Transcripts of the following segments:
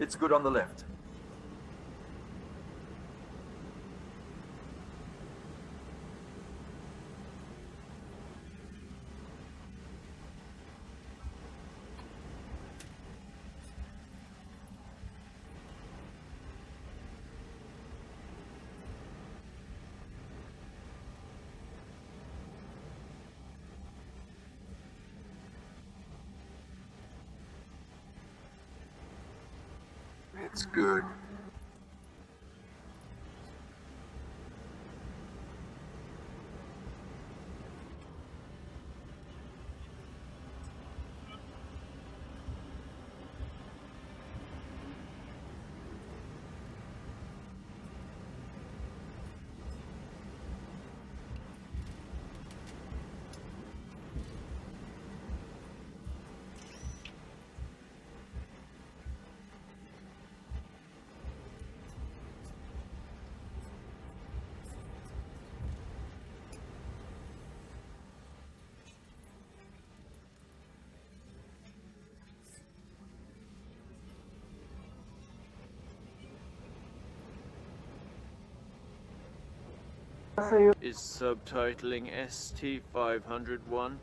It's good on the left. It's good. Is subtitling ST-501?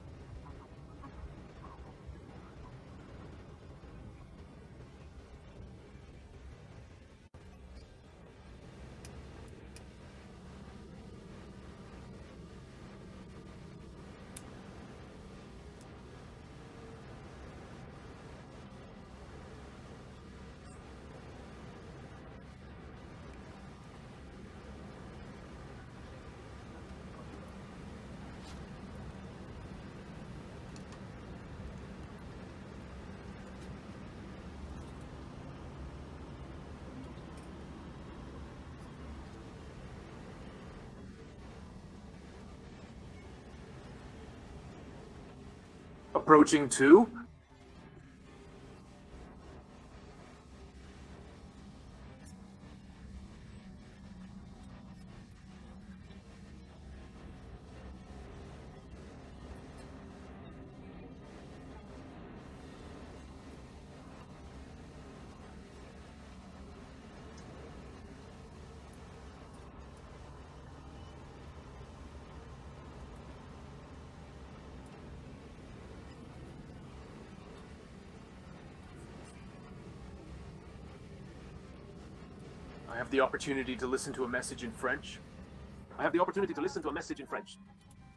Approaching 2. I have the opportunity to listen to a message in French. I have the opportunity to listen to a message in French.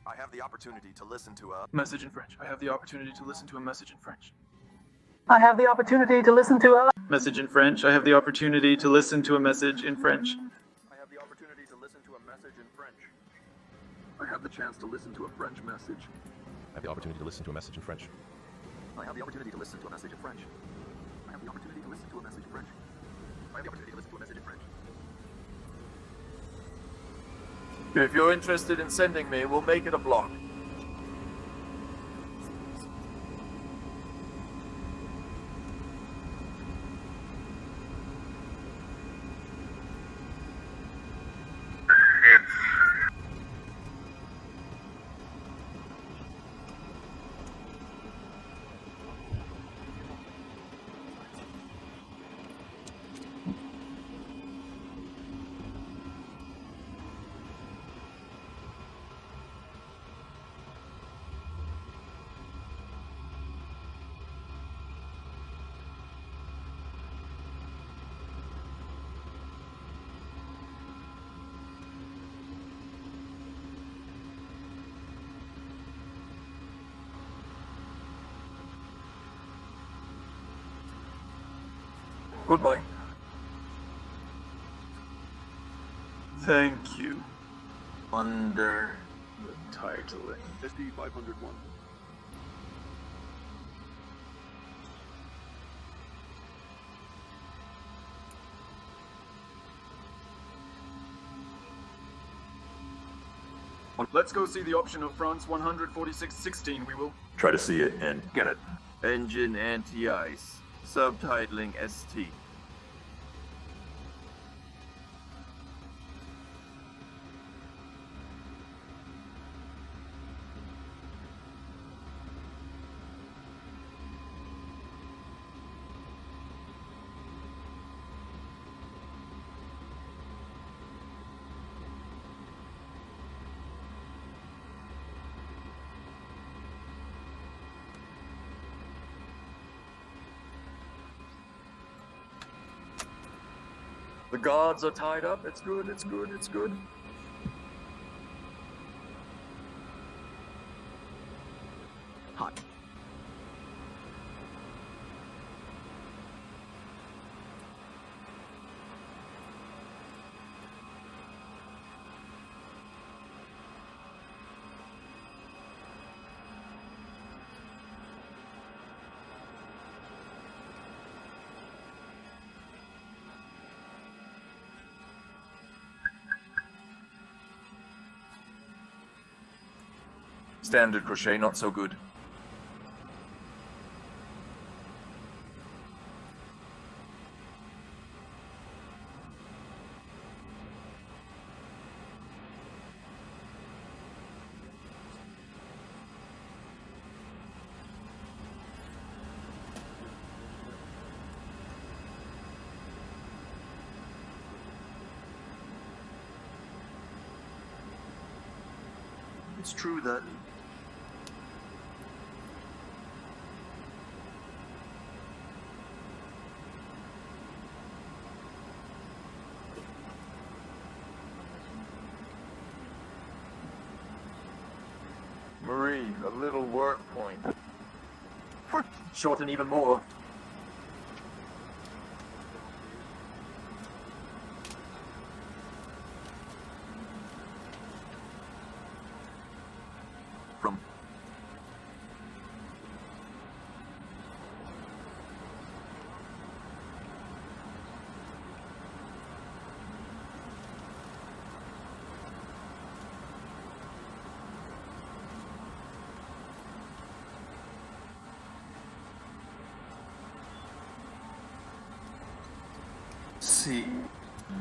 I have the opportunity to listen to a Message in French. I have the opportunity to listen to a message in French. I have the opportunity to listen to a Message in French. I have the opportunity to listen to a message in French. I have the opportunity to listen to a message in French. I have the chance to listen to a French message. I have the opportunity to listen to a message in French. I have the opportunity to listen to a message in French. I have the opportunity to listen to a message in French. I have the opportunity to listen to a message in French. If you're interested in sending me, we'll make it a block. Goodbye. Thank you. Under the titling. ST-501. Let's go see the option of France 14616, we will. Try to see it and Get it. Engine anti-ice. Subtitling ST. The guards are tied up. It's good, it's good, it's good. Hot. Standard crochet, not so good. It's true that Marie, a little work point. Shorten even more. From See,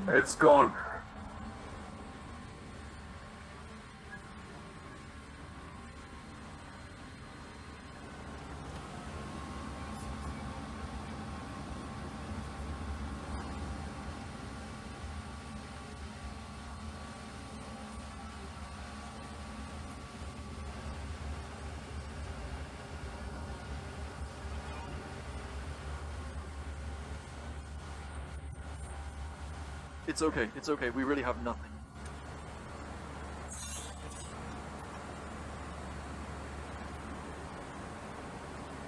it's gone. It's okay, we really have nothing.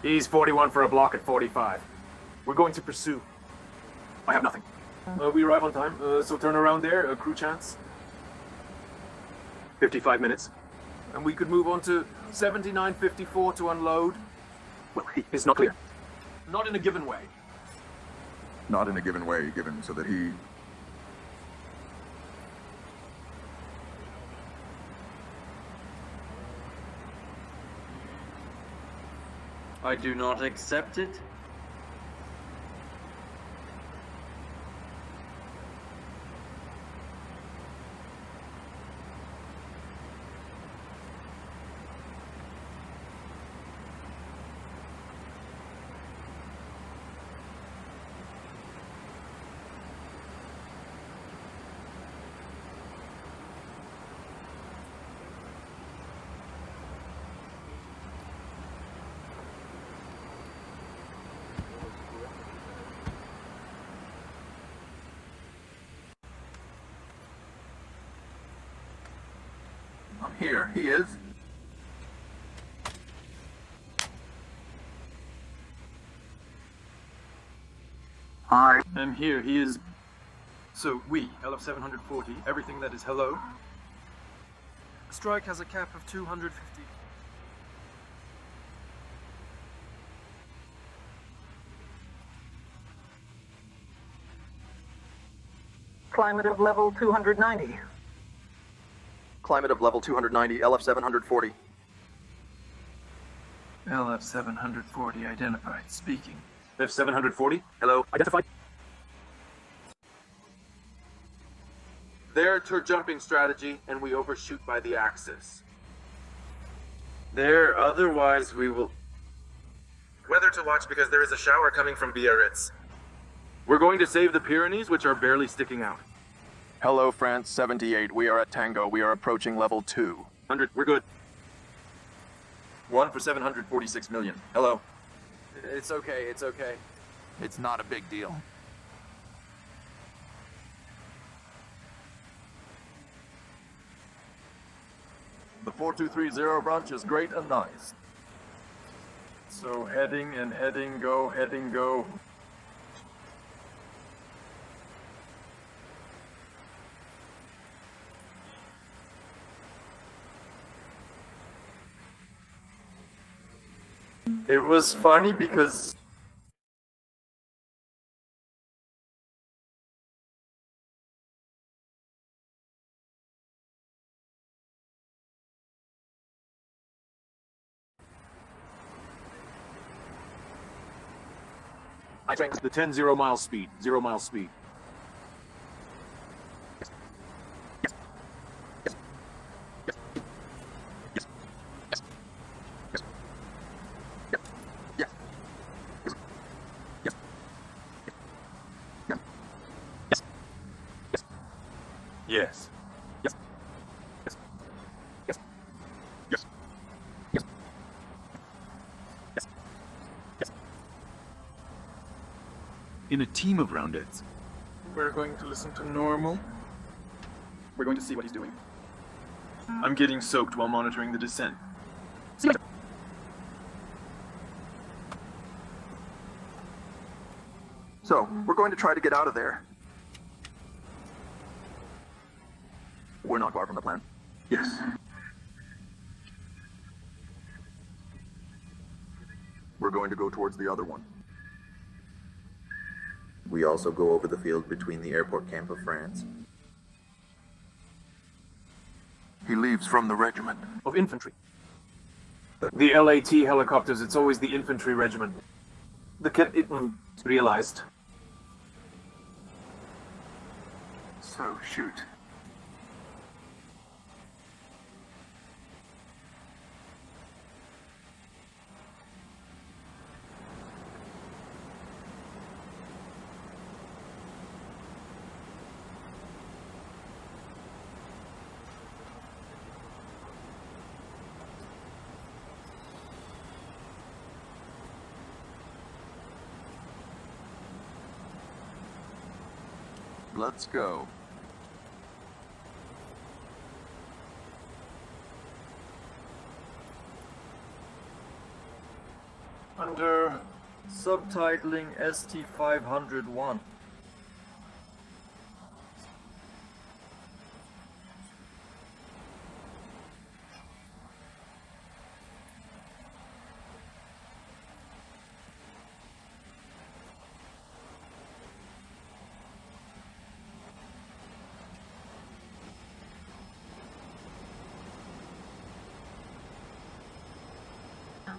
He's 41 for a block at 45. We're going to pursue. I have nothing. We arrive on time, so turn around there, crew chance. 55 minutes. And we could move on to 7954 to unload. Well, it's not clear. Not in a given way. Not in a given way, given so that he... I do not accept it. I'm here. He is. I'm here, he is... So, we, LF-740, everything that is hello. Strike has a cap of 250. Climate of level 290. Climate of level 290, LF-740. LF-740 identified. Speaking. F-740? Hello, Identified. They're to jumping strategy, and we overshoot by the axis. There, otherwise we will... Weather to watch because there is a shower coming from Biarritz. We're going to save the Pyrenees, which are barely sticking out. Hello, France 78. We are at Tango. We are approaching level 2. 100, we're good. 1 for 746 million. Hello. It's okay. It's okay. It's not a big deal. The 4230 branch is great and nice. So heading and heading, go, heading, go. It was funny because I drank the 10-0 mile speed. 0 mile speed. yes. Yes. Yes. Yes. Yes. Yes. Yes. Yes. In a team of roundheads. We're going to listen to normal. We're going to see what he's doing. I'm getting soaked while monitoring the descent. So, we're going to try to get out of there. We're not far from the plan. Yes. We're going to go towards the other one. We also go over the field between the airport camp of France. He leaves from the regiment. Of infantry. The LAT helicopters, it's always the infantry regiment. The kid, it realized. So, shoot. Let's go. Under subtitling ST-501.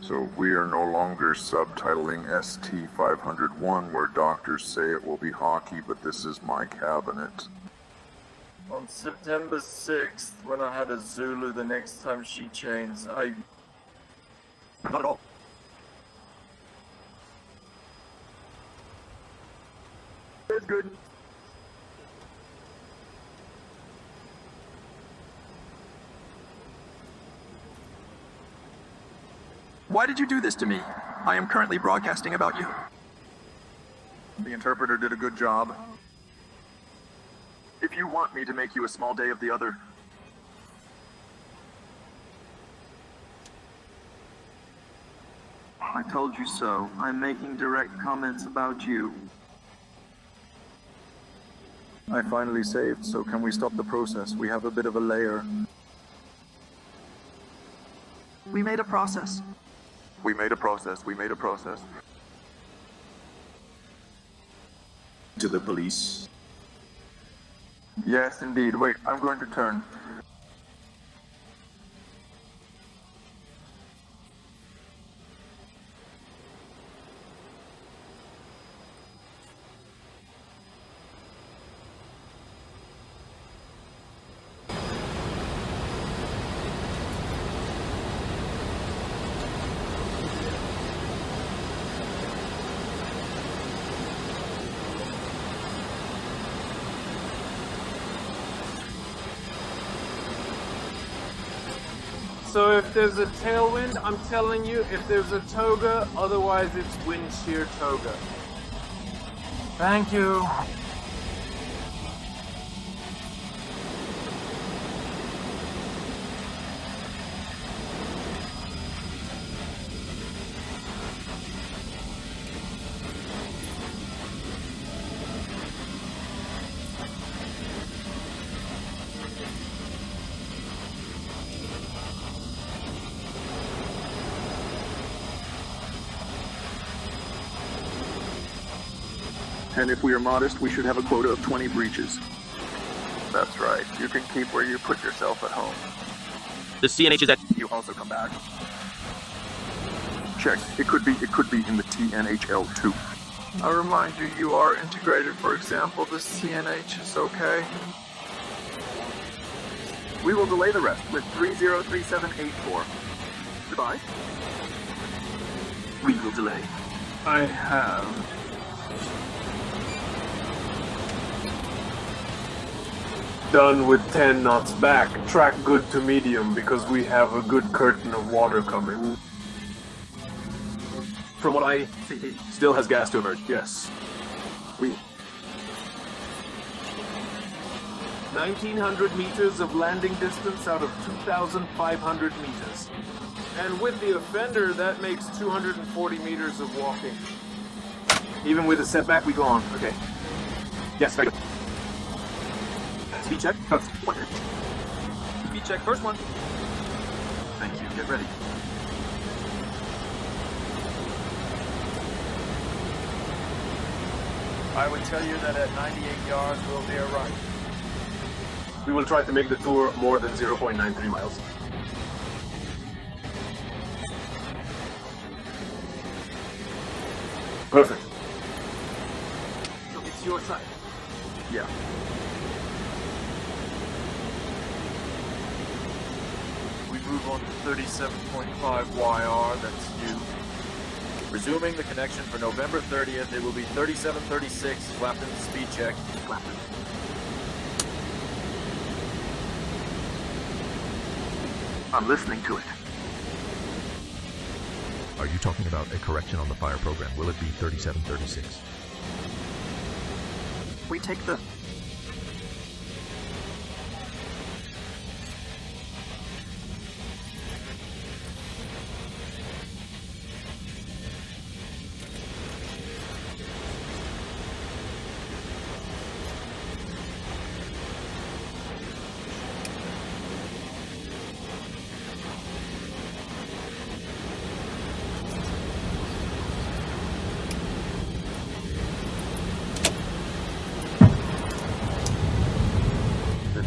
So we are no longer subtitling ST-501, where doctors say it will be hockey, but this is my cabinet. On September 6th, when I had a Zulu the next time she changed, Not at all. That's good. Why did you do this to me? I am currently broadcasting about you. The interpreter did a good job. If you want me to make you a small day of the other, I told you so. I'm making direct comments about you. I finally saved, so can we stop the process? We have a bit of a layer. We made a process. We made a process. We made a process. To the police. yes, indeed. Wait, I'm going to turn. So if there's a tailwind, I'm telling you, if there's a toga, otherwise it's wind shear toga. Thank you. And if we are modest, we should have a quota of 20 breaches. That's right. You can keep where you put yourself at home. The CNH is at... You also come back. Check. It could be in the TNHL2. I remind you, you are integrated. For example, the CNH is okay. We will delay the rest with 303784. Goodbye. We will delay. I have. Done with 10 knots back. Track good to medium because we have a good curtain of water coming. From what I see, he still has gas to emerge. Yes. 1,900 meters of landing distance out of 2,500 meters. And with the offender, that makes 240 meters of walking. Even with a setback, we go on. Okay. Yes, very good. Speed check. Speed check, first one. Thank you, get ready. I would tell you that at 98 yards, we'll be right. We will try to make the tour more than 0.93 miles. Perfect. So it's your side. Yeah. We move on to 37.5 YR, that's you. Resuming the connection for November 30th, it will be 3736, Clapton speed check. Clapton. I'm listening to it. Are you talking about a correction on the fire program? Will it be 3736? We take the...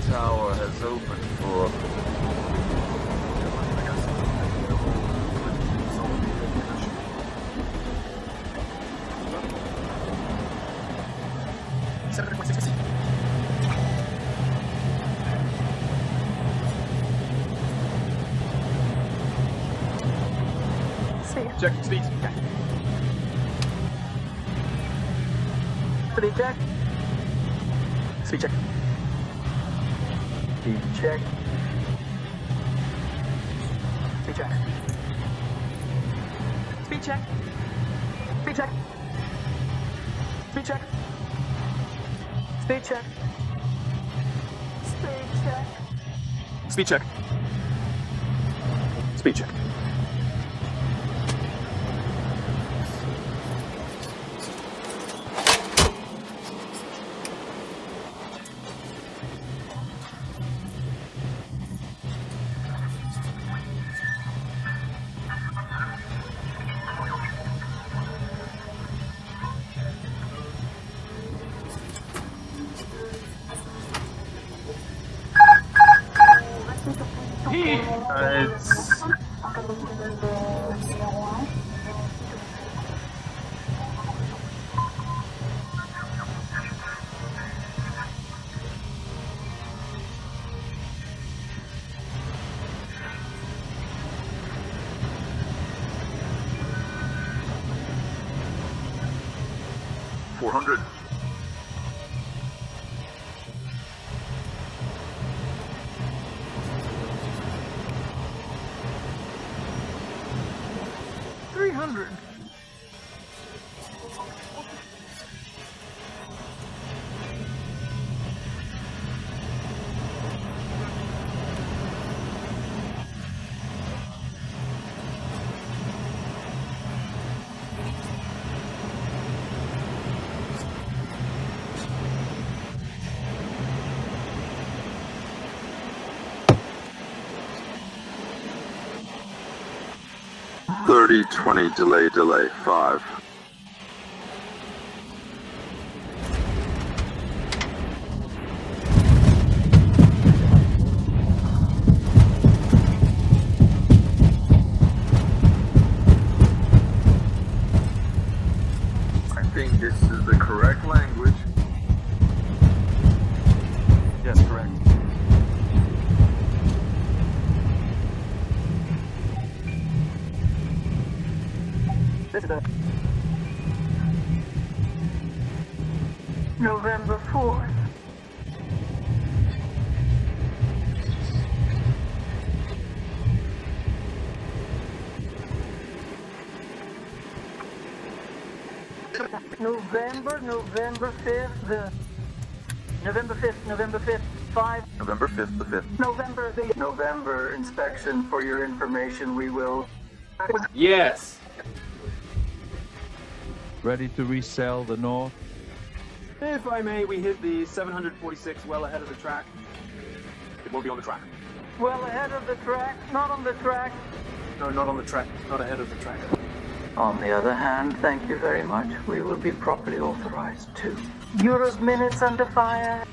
Tower has opened for... Check, speed. Okay. Speed check. Speed check. Speed check. Speed check. Speed check. Speed check. Speed check. Speed check. Speed check. Speed check. Speed check. It's... $400. $300. $30, 20, delay, 5. This is November 4th. November 5th, November 5th, 5. November 5th, the 5th. November inspection. For your information, we will. Yes. Ready to resell the north? If I may, we hit the 746 well ahead of the track. It won't be on the track. Well ahead of the track, not on the track. No, not on the track. Not ahead of the track. On the other hand, thank you very much. We will be properly authorized too. Europe minutes under fire.